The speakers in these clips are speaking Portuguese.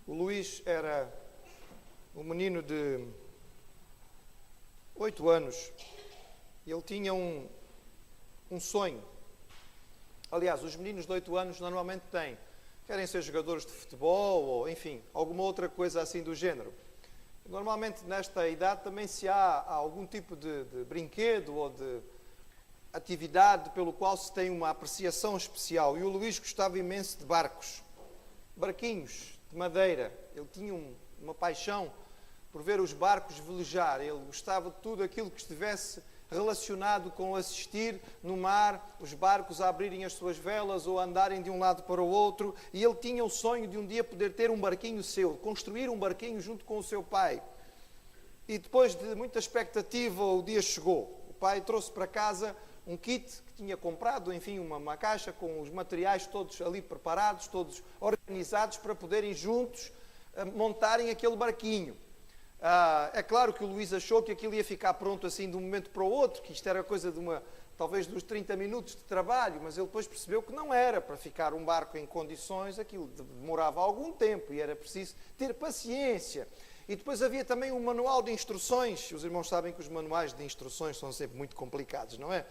O Luís era um menino de 8 anos. Ele tinha um sonho. Aliás, os meninos de 8 anos normalmente querem ser jogadores de futebol ou, enfim, alguma outra coisa assim do género. Normalmente, nesta idade, também se há algum tipo de brinquedo ou de atividade pelo qual se tem uma apreciação especial. E o Luís gostava imenso de barcos, barquinhos de madeira. Ele tinha uma paixão por ver os barcos velejar. Ele gostava de tudo aquilo que estivesse relacionado com assistir no mar, os barcos a abrirem as suas velas ou a andarem de um lado para o outro. E ele tinha o sonho de um dia poder ter um barquinho seu, construir um barquinho junto com o seu pai. E depois de muita expectativa, o dia chegou. O pai trouxe para casa um kit que tinha comprado, enfim, uma caixa com os materiais todos ali preparados, todos organizados para poderem juntos montarem aquele barquinho. É claro que o Luís achou que aquilo ia ficar pronto assim de um momento para o outro, que isto era coisa de talvez dos 30 minutos de trabalho, mas ele depois percebeu que não era para ficar um barco em condições, aquilo demorava algum tempo e era preciso ter paciência. E depois havia também um manual de instruções. Os irmãos sabem que os manuais de instruções são sempre muito complicados, não é?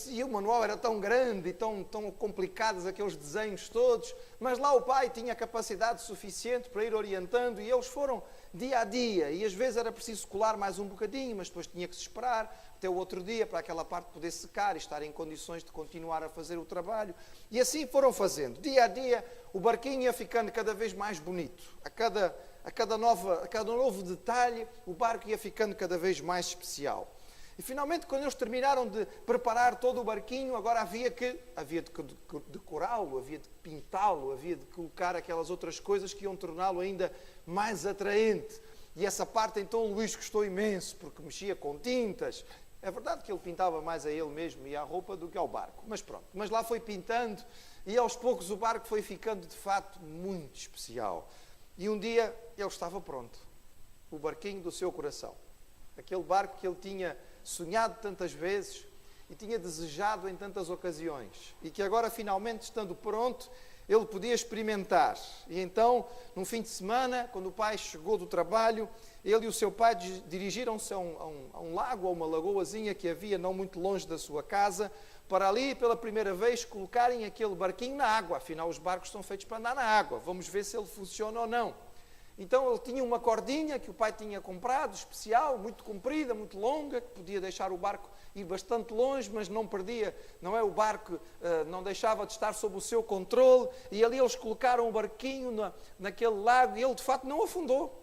E o manual era tão grande e tão complicados aqueles desenhos todos, mas lá o pai tinha capacidade suficiente para ir orientando e eles foram dia a dia. E às vezes era preciso colar mais um bocadinho, mas depois tinha que se esperar até o outro dia para aquela parte poder secar e estar em condições de continuar a fazer o trabalho. E assim foram fazendo. Dia a dia o barquinho ia ficando cada vez mais bonito. A cada novo detalhe o barco ia ficando cada vez mais especial. E finalmente, quando eles terminaram de preparar todo o barquinho, agora havia de decorá-lo, havia de pintá-lo, havia de colocar aquelas outras coisas que iam torná-lo ainda mais atraente. E essa parte então o Luís gostou imenso, porque mexia com tintas. É verdade que ele pintava mais a ele mesmo e à roupa do que ao barco, mas pronto. Mas lá foi pintando e aos poucos o barco foi ficando de facto muito especial. E um dia ele estava pronto, o barquinho do seu coração. Aquele barco que ele tinha sonhado tantas vezes e tinha desejado em tantas ocasiões. E que agora, finalmente, estando pronto, ele podia experimentar. E então, num fim de semana, quando o pai chegou do trabalho, ele e o seu pai dirigiram-se a um lago, a uma lagoazinha que havia não muito longe da sua casa, para ali, pela primeira vez, colocarem aquele barquinho na água. Afinal, os barcos são feitos para andar na água. Vamos ver se ele funciona ou não. Então ele tinha uma cordinha que o pai tinha comprado, especial, muito comprida, muito longa, que podia deixar o barco ir bastante longe, mas não perdia, não é? O barco não deixava de estar sob o seu controle, e ali eles colocaram o barquinho naquele lago, e ele de facto não afundou.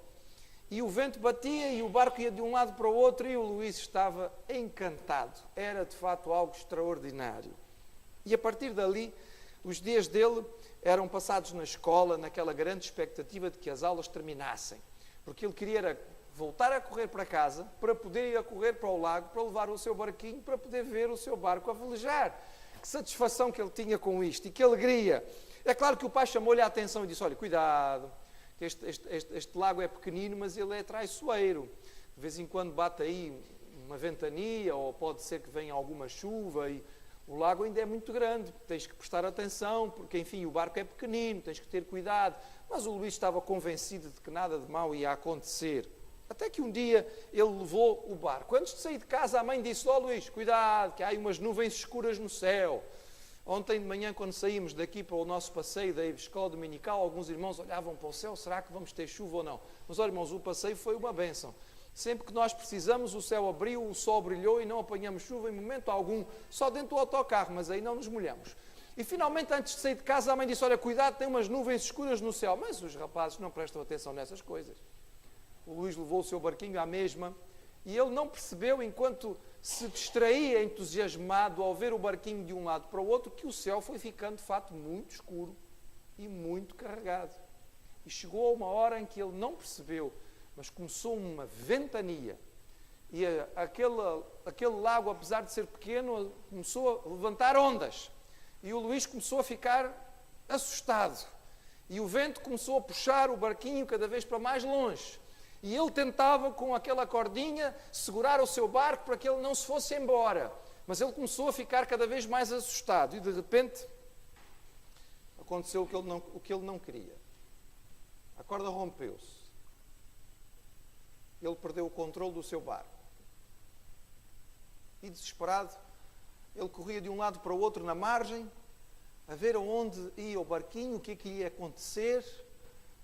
E o vento batia e o barco ia de um lado para o outro, e o Luís estava encantado. Era de facto algo extraordinário. E a partir dali, os dias dele eram passados na escola, naquela grande expectativa de que as aulas terminassem. Porque ele queria voltar a correr para casa, para poder ir a correr para o lago, para levar o seu barquinho, para poder ver o seu barco a velejar. Que satisfação que ele tinha com isto e que alegria. É claro que o pai chamou-lhe a atenção e disse: olha, cuidado, que este lago é pequenino, mas ele é traiçoeiro. De vez em quando bate aí uma ventania, ou pode ser que venha alguma chuva e o lago ainda é muito grande, tens que prestar atenção, porque, enfim, o barco é pequenino, tens que ter cuidado. Mas o Luís estava convencido de que nada de mal ia acontecer. Até que um dia ele levou o barco. Antes de sair de casa, a mãe disse: ó Luís, cuidado, que há aí umas nuvens escuras no céu. Ontem de manhã, quando saímos daqui para o nosso passeio da escola dominical, alguns irmãos olhavam para o céu: será que vamos ter chuva ou não? Mas, olha, irmãos, o passeio foi uma bênção. Sempre que nós precisamos, o céu abriu, o sol brilhou e não apanhamos chuva em momento algum, só dentro do autocarro, mas aí não nos molhamos. E finalmente, antes de sair de casa, a mãe disse: olha, cuidado, tem umas nuvens escuras no céu. Mas os rapazes não prestam atenção nessas coisas. O Luís levou o seu barquinho à mesma e ele não percebeu, enquanto se distraía entusiasmado ao ver o barquinho de um lado para o outro, que o céu foi ficando de fato muito escuro e muito carregado. E chegou a uma hora em que ele não percebeu, mas começou uma ventania. E aquele lago, apesar de ser pequeno, começou a levantar ondas. E o Luís começou a ficar assustado. E o vento começou a puxar o barquinho cada vez para mais longe. E ele tentava, com aquela cordinha, segurar o seu barco para que ele não se fosse embora. Mas ele começou a ficar cada vez mais assustado. E, de repente, aconteceu o que ele não queria. A corda rompeu-se. Ele perdeu o controle do seu barco. E desesperado, ele corria de um lado para o outro na margem, a ver aonde ia o barquinho, o que é que ia acontecer,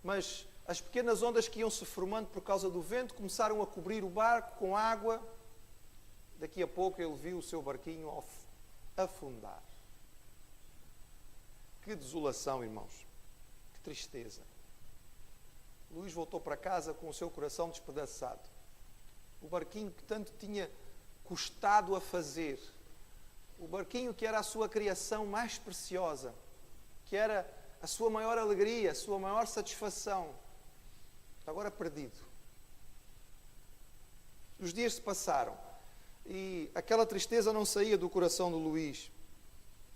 mas as pequenas ondas que iam se formando por causa do vento começaram a cobrir o barco com água. Daqui a pouco ele viu o seu barquinho afundar. Que desolação, irmãos. Que tristeza. Luís voltou para casa com o seu coração despedaçado. O barquinho que tanto tinha custado a fazer. O barquinho que era a sua criação mais preciosa. Que era a sua maior alegria, a sua maior satisfação. Agora perdido. Os dias se passaram. E aquela tristeza não saía do coração do Luís.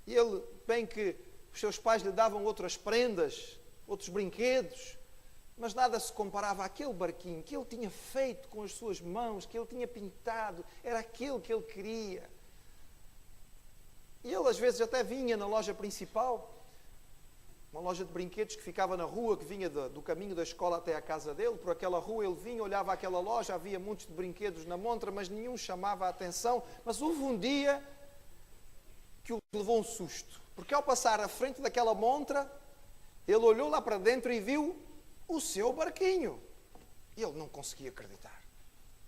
E ele, bem que os seus pais lhe davam outras prendas, outros brinquedos, mas nada se comparava àquele barquinho que ele tinha feito com as suas mãos, que ele tinha pintado, era aquilo que ele queria. E ele às vezes até vinha na loja principal, uma loja de brinquedos que ficava na rua, que vinha do caminho da escola até à casa dele. Por aquela rua ele vinha, olhava aquela loja, havia muitos de brinquedos na montra, mas nenhum chamava a atenção. Mas houve um dia que o levou um susto, porque ao passar à frente daquela montra, ele olhou lá para dentro e viu o seu barquinho. E ele não conseguia acreditar.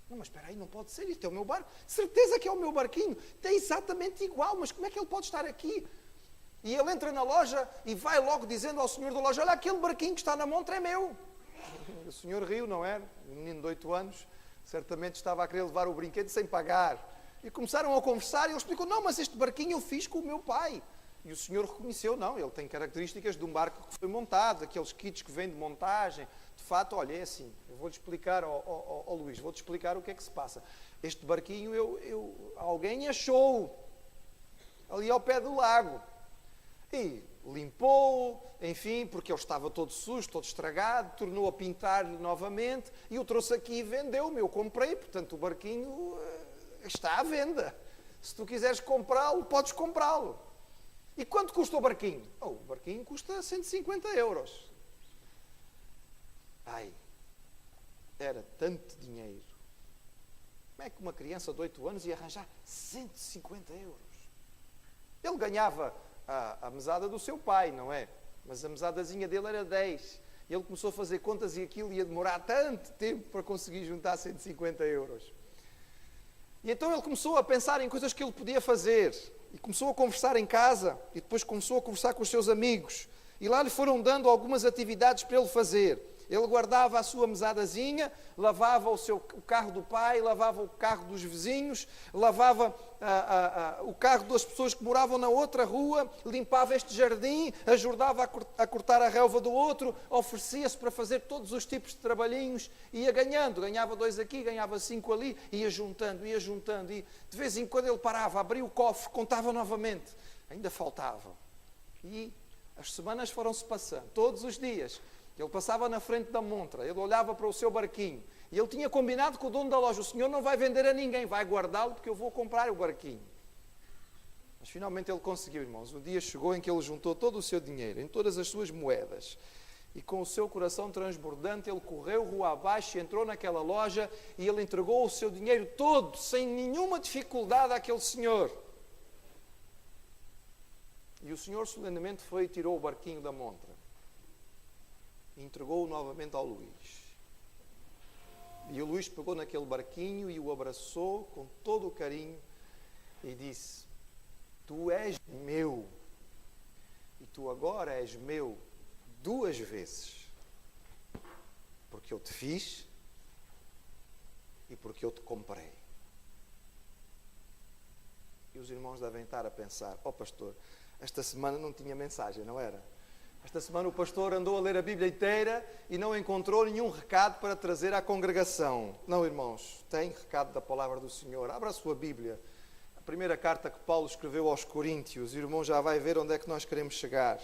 Não, mas espera aí, não pode ser, isto é o meu barco. Certeza que é o meu barquinho. Tem exatamente igual, mas como é que ele pode estar aqui? E ele entra na loja e vai logo dizendo ao senhor da loja: olha, aquele barquinho que está na montra é meu. O senhor riu, não é? Um menino de 8 anos, certamente estava a querer levar o brinquedo sem pagar. E começaram a conversar e ele explicou: não, mas este barquinho eu fiz com o meu pai. E o senhor reconheceu: não, ele tem características de um barco que foi montado, aqueles kits que vêm de montagem. De fato, olha, é assim, eu vou-lhe explicar, ao Luís, vou-te explicar o que é que se passa. Este barquinho alguém achou ali ao pé do lago. E limpou, enfim, porque ele estava todo sujo, todo estragado, tornou a pintar-lhe novamente e o trouxe aqui e vendeu-me. Eu comprei, portanto o barquinho está à venda. Se tu quiseres comprá-lo, podes comprá-lo. E quanto custa o barquinho? Oh, o barquinho custa 150 euros. Ai, era tanto dinheiro. Como é que uma criança de 8 anos ia arranjar 150 euros? Ele ganhava a mesada do seu pai, não é? Mas a mesadazinha dele era 10. E ele começou a fazer contas e aquilo ia demorar tanto tempo para conseguir juntar 150 euros. E então ele começou a pensar em coisas que ele podia fazer. E começou a conversar em casa. E depois começou a conversar com os seus amigos. E lá lhe foram dando algumas atividades para ele fazer. Ele guardava a sua mesadazinha, lavava o carro do pai, lavava o carro dos vizinhos, lavava o carro das pessoas que moravam na outra rua, limpava este jardim, ajudava a cortar a relva do outro, oferecia-se para fazer todos os tipos de trabalhinhos, ia ganhando, ganhava 2 aqui, ganhava 5 ali, ia juntando, e de vez em quando ele parava, abria o cofre, contava novamente, ainda faltava. E as semanas foram-se passando, todos os dias. Ele passava na frente da montra, ele olhava para o seu barquinho e ele tinha combinado com o dono da loja: o senhor não vai vender a ninguém, vai guardá-lo porque eu vou comprar o barquinho. Mas finalmente ele conseguiu, irmãos. Um dia chegou em que ele juntou todo o seu dinheiro, em todas as suas moedas, e com o seu coração transbordante ele correu rua abaixo, entrou naquela loja e ele entregou o seu dinheiro todo, sem nenhuma dificuldade àquele senhor. E o senhor solenemente foi e tirou o barquinho da montra. E entregou-o novamente ao Luís. E o Luís pegou naquele barquinho e o abraçou com todo o carinho e disse: tu és meu, e tu agora és meu 2 vezes, porque eu te fiz e porque eu te comprei. E os irmãos devem estar a pensar: ó pastor, esta semana não tinha mensagem, não era? Esta semana o pastor andou a ler a Bíblia inteira e não encontrou nenhum recado para trazer à congregação. Não, irmãos, tem recado da palavra do Senhor. Abra a sua Bíblia. A primeira carta que Paulo escreveu aos Coríntios. O irmão já vai ver onde é que nós queremos chegar.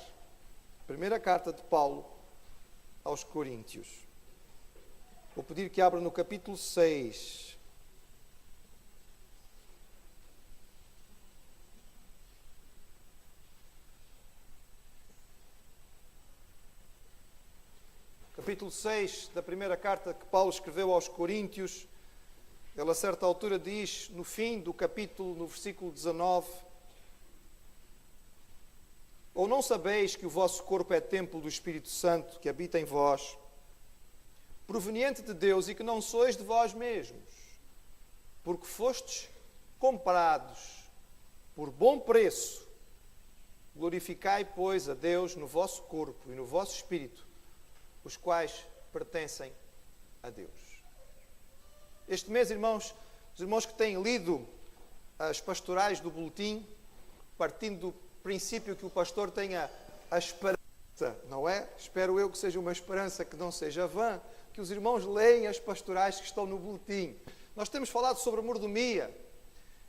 Primeira carta de Paulo aos Coríntios. Vou pedir que abra no capítulo 6. capítulo 6 da primeira carta que Paulo escreveu aos Coríntios, ele a certa altura diz, no fim do capítulo, no versículo 19, ou não sabeis que o vosso corpo é templo do Espírito Santo que habita em vós, proveniente de Deus, e que não sois de vós mesmos, porque fostes comprados por bom preço. Glorificai, pois, a Deus no vosso corpo e no vosso espírito, os quais pertencem a Deus. Este mês, irmãos, os irmãos que têm lido as pastorais do boletim, partindo do princípio que o pastor tenha a esperança, não é? Espero eu que seja uma esperança que não seja vã, que os irmãos leem as pastorais que estão no boletim. Nós temos falado sobre mordomia.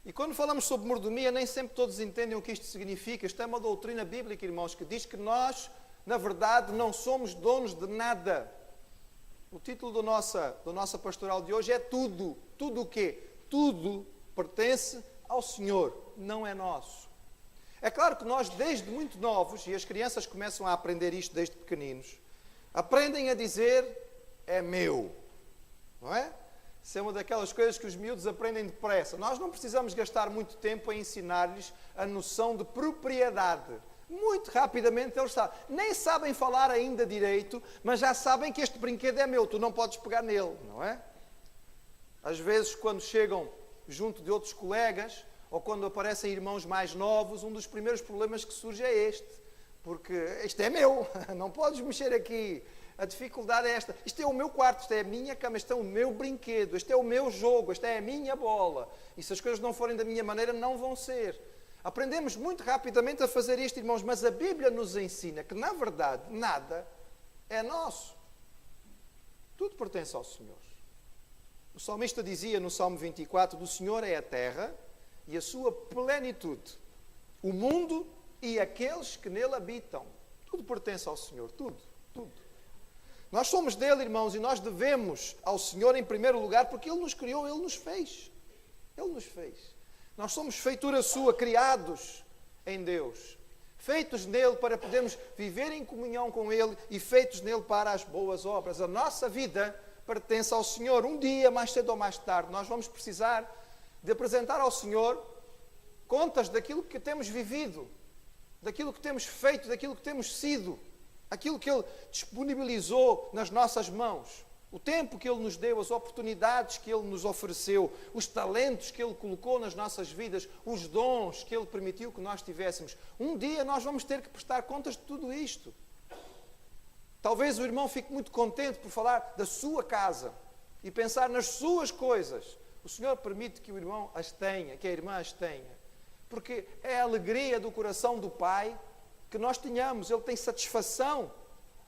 E quando falamos sobre mordomia, nem sempre todos entendem o que isto significa. Isto é uma doutrina bíblica, irmãos, que diz que nós, na verdade, não somos donos de nada. O título da nossa pastoral de hoje é tudo. Tudo o quê? Tudo pertence ao Senhor, não é nosso. É claro que nós, desde muito novos, e as crianças começam a aprender isto desde pequeninos, aprendem a dizer, é meu. Não é? Isso é uma daquelas coisas que os miúdos aprendem depressa. Nós não precisamos gastar muito tempo a ensinar-lhes a noção de propriedade. Muito rapidamente eles sabem. Nem sabem falar ainda direito, mas já sabem que este brinquedo é meu, tu não podes pegar nele, não é? Às vezes, quando chegam junto de outros colegas, ou quando aparecem irmãos mais novos, um dos primeiros problemas que surge é este. Porque isto é meu, não podes mexer aqui. A dificuldade é esta. Isto é o meu quarto, isto é a minha cama, isto é o meu brinquedo, isto é o meu jogo, isto é a minha bola. E se as coisas não forem da minha maneira, não vão ser. Aprendemos muito rapidamente a fazer isto, irmãos, mas a Bíblia nos ensina que, na verdade, nada é nosso. Tudo pertence ao Senhor. O salmista dizia no Salmo 24, do Senhor é a terra e a sua plenitude, o mundo e aqueles que nele habitam. Tudo pertence ao Senhor, tudo, tudo. Nós somos dele, irmãos, e nós devemos ao Senhor em primeiro lugar, porque Ele nos criou, Ele nos fez. Ele nos fez. Nós somos feitura sua, criados em Deus. Feitos nele para podermos viver em comunhão com Ele e feitos nele para as boas obras. A nossa vida pertence ao Senhor. Um dia, mais cedo ou mais tarde, nós vamos precisar de apresentar ao Senhor contas daquilo que temos vivido, daquilo que temos feito, daquilo que temos sido. Aquilo que Ele disponibilizou nas nossas mãos, o tempo que Ele nos deu, as oportunidades que Ele nos ofereceu, os talentos que Ele colocou nas nossas vidas, os dons que Ele permitiu que nós tivéssemos. Um dia nós vamos ter que prestar contas de tudo isto. Talvez o irmão fique muito contente por falar da sua casa e pensar nas suas coisas. O Senhor permite que o irmão as tenha, que a irmã as tenha, porque é a alegria do coração do Pai que nós tenhamos, Ele tem satisfação.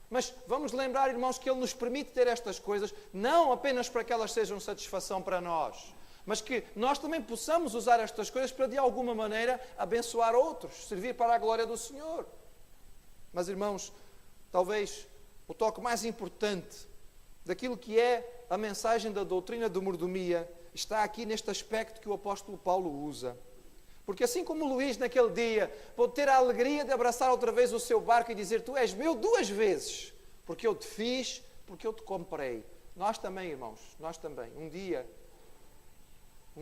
Mas vamos lembrar, irmãos, que Ele nos permite ter estas coisas, não apenas para que elas sejam satisfação para nós, mas que nós também possamos usar estas coisas para, de alguma maneira, abençoar outros, servir para a glória do Senhor. Mas, irmãos, talvez o toque mais importante daquilo que é a mensagem da doutrina de mordomia está aqui neste aspecto que o apóstolo Paulo usa. Porque assim como Luís naquele dia pôde ter a alegria de abraçar outra vez o seu barco e dizer, tu és meu 2 vezes, porque eu te fiz, porque eu te comprei. Nós também, irmãos, nós também. Um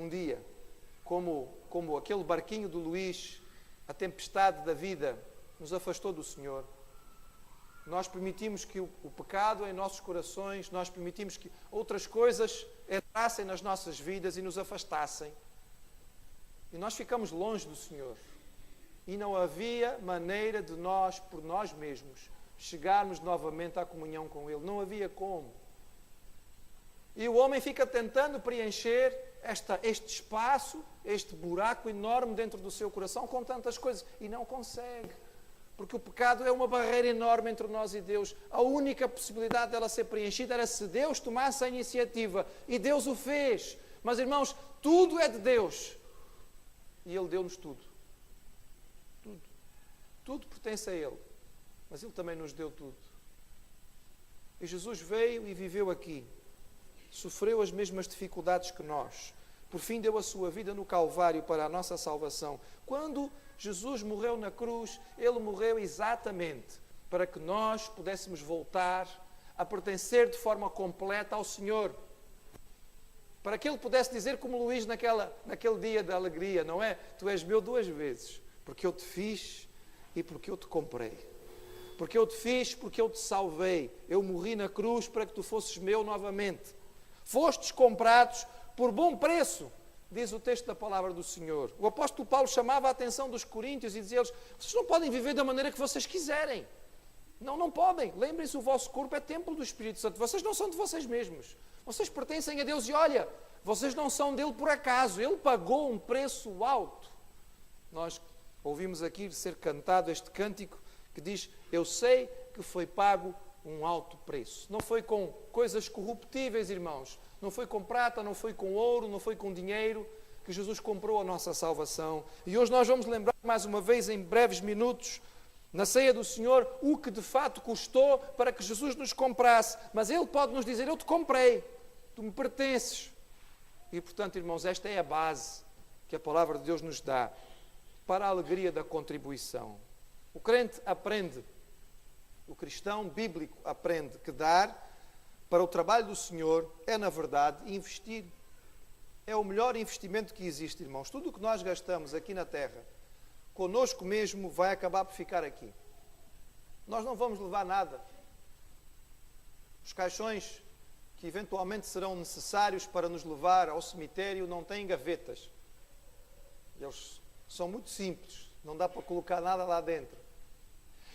dia, como aquele barquinho do Luís, a tempestade da vida nos afastou do Senhor. Nós permitimos que o pecado em nossos corações, nós permitimos que outras coisas entrassem nas nossas vidas e nos afastassem. E nós ficamos longe do Senhor. E não havia maneira de nós, por nós mesmos, chegarmos novamente à comunhão com Ele. Não havia como. E o homem fica tentando preencher este espaço, este buraco enorme dentro do seu coração com tantas coisas. E não consegue. Porque o pecado é uma barreira enorme entre nós e Deus. A única possibilidade dela ser preenchida era se Deus tomasse a iniciativa. E Deus o fez. Mas, irmãos, tudo é de Deus. E Ele deu-nos tudo. Tudo. Tudo pertence a Ele. Mas Ele também nos deu tudo. E Jesus veio e viveu aqui. Sofreu as mesmas dificuldades que nós. Por fim deu a sua vida no Calvário para a nossa salvação. Quando Jesus morreu na cruz, Ele morreu exatamente para que nós pudéssemos voltar a pertencer de forma completa ao Senhor. Para que Ele pudesse dizer como Luís naquele dia da alegria, não é? Tu és meu 2 vezes, porque eu te fiz e porque eu te comprei. Porque eu te fiz, porque eu te salvei. Eu morri na cruz para que tu fosses meu novamente. Fostes comprados por bom preço, diz o texto da palavra do Senhor. O apóstolo Paulo chamava a atenção dos coríntios e dizia-lhes: vocês não podem viver da maneira que vocês quiserem. Não podem. Lembrem-se, o vosso corpo é templo do Espírito Santo. Vocês não são de vocês mesmos. Vocês pertencem a Deus e olha, vocês não são dele por acaso. Ele pagou um preço alto. Nós ouvimos aqui ser cantado este cântico que diz: eu sei que foi pago um alto preço. Não foi com coisas corruptíveis, irmãos. Não foi com prata, não foi com ouro, não foi com dinheiro que Jesus comprou a nossa salvação. E hoje nós vamos lembrar mais uma vez, em breves minutos, na ceia do Senhor, o que de fato custou para que Jesus nos comprasse. Mas Ele pode nos dizer: eu te comprei, tu me pertences. E portanto, irmãos, esta é a base que a palavra de Deus nos dá para a alegria da contribuição. O crente aprende, o cristão bíblico aprende que dar para o trabalho do Senhor é, na verdade, investir. É o melhor investimento que existe, irmãos. Tudo o que nós gastamos aqui na terra, conosco mesmo, vai acabar por ficar aqui. Nós não vamos levar nada. Os caixões que eventualmente serão necessários para nos levar ao cemitério não têm gavetas. Eles são muito simples. Não dá para colocar nada lá dentro.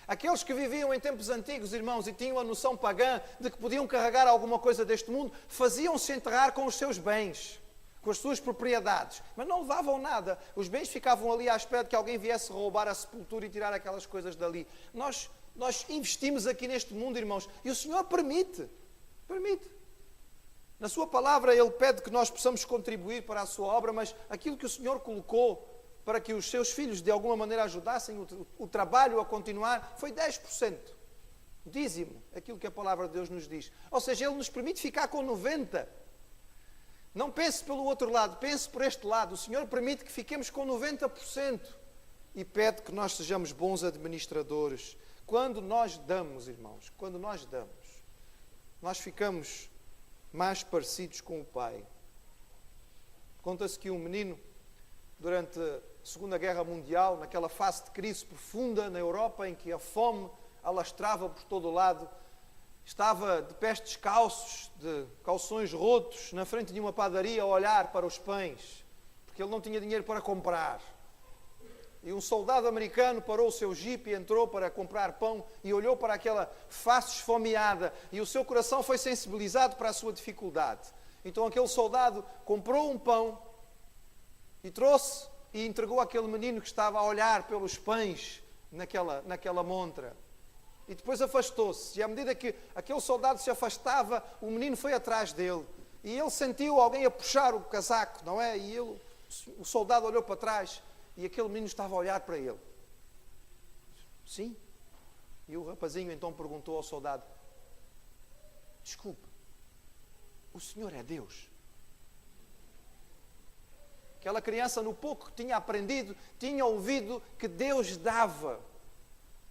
Aqueles que viviam em tempos antigos, irmãos, e tinham a noção pagã de que podiam carregar alguma coisa deste mundo, faziam-se enterrar com os seus bens, com as suas propriedades, mas não levavam nada. Os bens ficavam ali à espera de que alguém viesse roubar a sepultura e tirar aquelas coisas dali. Nós investimos aqui neste mundo, irmãos, e o Senhor permite. Na sua palavra Ele pede que nós possamos contribuir para a sua obra, mas aquilo que o Senhor colocou para que os seus filhos de alguma maneira ajudassem o trabalho a continuar, foi 10%. Dízimo, aquilo que a palavra de Deus nos diz. Ou seja, Ele nos permite ficar com 90%. Não pense pelo outro lado, pense por este lado. O Senhor permite que fiquemos com 90% e pede que nós sejamos bons administradores. Quando nós damos, irmãos, nós ficamos mais parecidos com o Pai. Conta-se que um menino, durante a Segunda Guerra Mundial, naquela fase de crise profunda na Europa, em que a fome alastrava por todo o lado, estava de pés descalços, de calções rotos, na frente de uma padaria a olhar para os pães, porque ele não tinha dinheiro para comprar. E um soldado americano parou o seu jipe e entrou para comprar pão e olhou para aquela face esfomeada e o seu coração foi sensibilizado para a sua dificuldade. Então aquele soldado comprou um pão e trouxe e entregou àquele menino que estava a olhar pelos pães naquela montra. E depois afastou-se. E à medida que aquele soldado se afastava, o menino foi atrás dele. E ele sentiu alguém a puxar o casaco, não é? E o soldado olhou para trás e aquele menino estava a olhar para ele. Sim. E o rapazinho então perguntou ao soldado: desculpe, o senhor é Deus? Aquela criança, no pouco que tinha aprendido, tinha ouvido que Deus dava,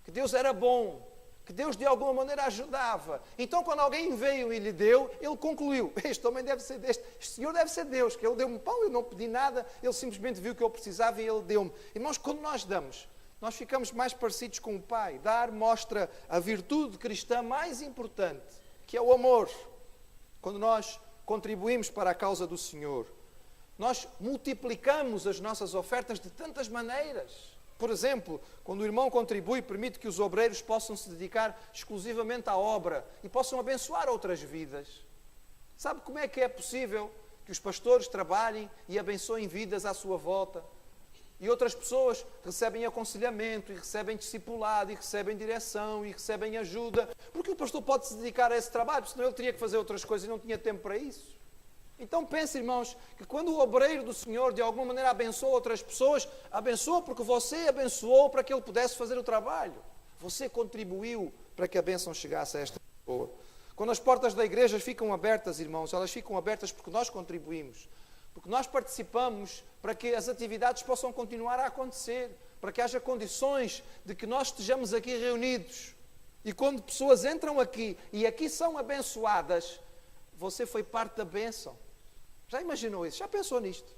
que Deus era bom, que Deus de alguma maneira ajudava. Então quando alguém veio e lhe deu, ele concluiu: este homem deve ser deste, este senhor deve ser Deus, que ele deu-me pão, eu não pedi nada, ele simplesmente viu que eu precisava e ele deu-me. Irmãos, quando nós damos, nós ficamos mais parecidos com o Pai. Dar mostra a virtude cristã mais importante, que é o amor. Quando nós contribuímos para a causa do Senhor, nós multiplicamos as nossas ofertas de tantas maneiras. Por exemplo, quando o irmão contribui, permite que os obreiros possam se dedicar exclusivamente à obra e possam abençoar outras vidas. Sabe como é que é possível que os pastores trabalhem e abençoem vidas à sua volta? E outras pessoas recebem aconselhamento, e recebem discipulado, e recebem direção, e recebem ajuda. Porque o pastor pode se dedicar a esse trabalho, senão ele teria que fazer outras coisas e não tinha tempo para isso. Então pense, irmãos, que quando o obreiro do Senhor de alguma maneira abençoa outras pessoas, abençoa porque você abençoou para que ele pudesse fazer o trabalho. Você contribuiu para que a bênção chegasse a esta pessoa. Quando as portas da igreja ficam abertas, irmãos, elas ficam abertas porque nós contribuímos, porque nós participamos para que as atividades possam continuar a acontecer, para que haja condições de que nós estejamos aqui reunidos. E quando pessoas entram aqui e aqui são abençoadas, você foi parte da bênção. Já imaginou isso? Já pensou nisto?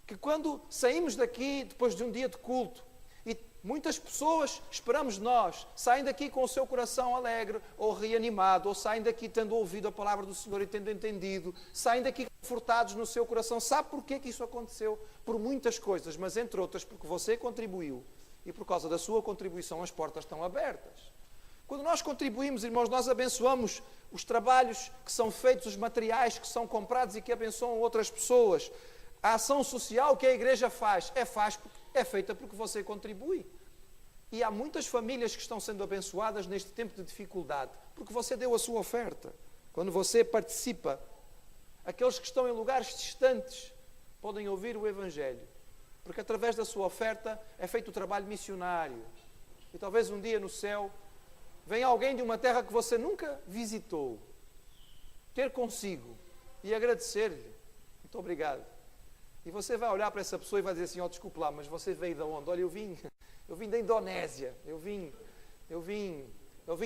Que quando saímos daqui, depois de um dia de culto, e muitas pessoas, esperamos nós, saem daqui com o seu coração alegre, ou reanimado, ou saem daqui tendo ouvido a palavra do Senhor e tendo entendido, saem daqui confortados no seu coração. Sabe porquê que isso aconteceu? Por muitas coisas, mas entre outras porque você contribuiu, e por causa da sua contribuição as portas estão abertas. Quando nós contribuímos, irmãos, nós abençoamos os trabalhos que são feitos, os materiais que são comprados e que abençoam outras pessoas. A ação social que a igreja faz é feita porque você contribui. E há muitas famílias que estão sendo abençoadas neste tempo de dificuldade, porque você deu a sua oferta. Quando você participa, aqueles que estão em lugares distantes podem ouvir o Evangelho, porque através da sua oferta é feito o trabalho missionário. E talvez um dia no céu venha alguém de uma terra que você nunca visitou, ter consigo e agradecer-lhe. Muito obrigado. E você vai olhar para essa pessoa e vai dizer assim, desculpe lá, mas você veio de onde? Olha, eu vim da Indonésia, eu vim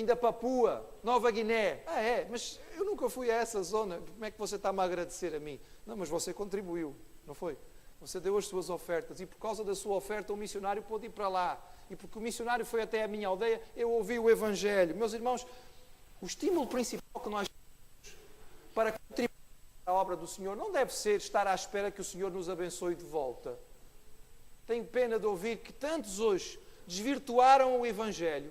da Papua, Nova Guiné. Mas eu nunca fui a essa zona, como é que você está-me a agradecer a mim? Não, mas você contribuiu, não foi? Você deu as suas ofertas e por causa da sua oferta o missionário pôde ir para lá. E porque o missionário foi até a minha aldeia, eu ouvi o Evangelho. Meus irmãos, o estímulo principal que nós temos para contribuir para a obra do Senhor não deve ser estar à espera que o Senhor nos abençoe de volta. Tenho pena de ouvir que tantos hoje desvirtuaram o Evangelho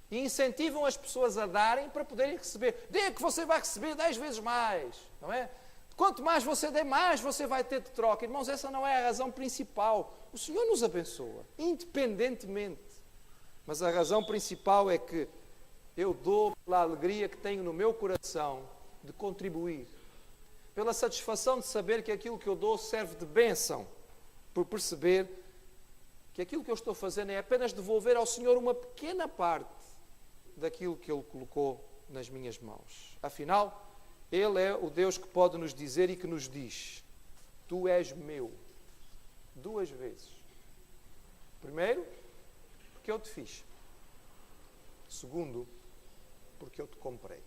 e incentivam as pessoas a darem para poderem receber. Dê que você vai receber 10 vezes mais, não é? Quanto mais você der, mais você vai ter de troca. Irmãos, essa não é a razão principal. O Senhor nos abençoa, independentemente. Mas a razão principal é que eu dou pela alegria que tenho no meu coração de contribuir. Pela satisfação de saber que aquilo que eu dou serve de bênção. Por perceber que aquilo que eu estou fazendo é apenas devolver ao Senhor uma pequena parte daquilo que Ele colocou nas minhas mãos. Afinal, Ele é o Deus que pode nos dizer e que nos diz: Tu és meu. 2 vezes. Primeiro, porque eu te fiz. Segundo, porque eu te comprei.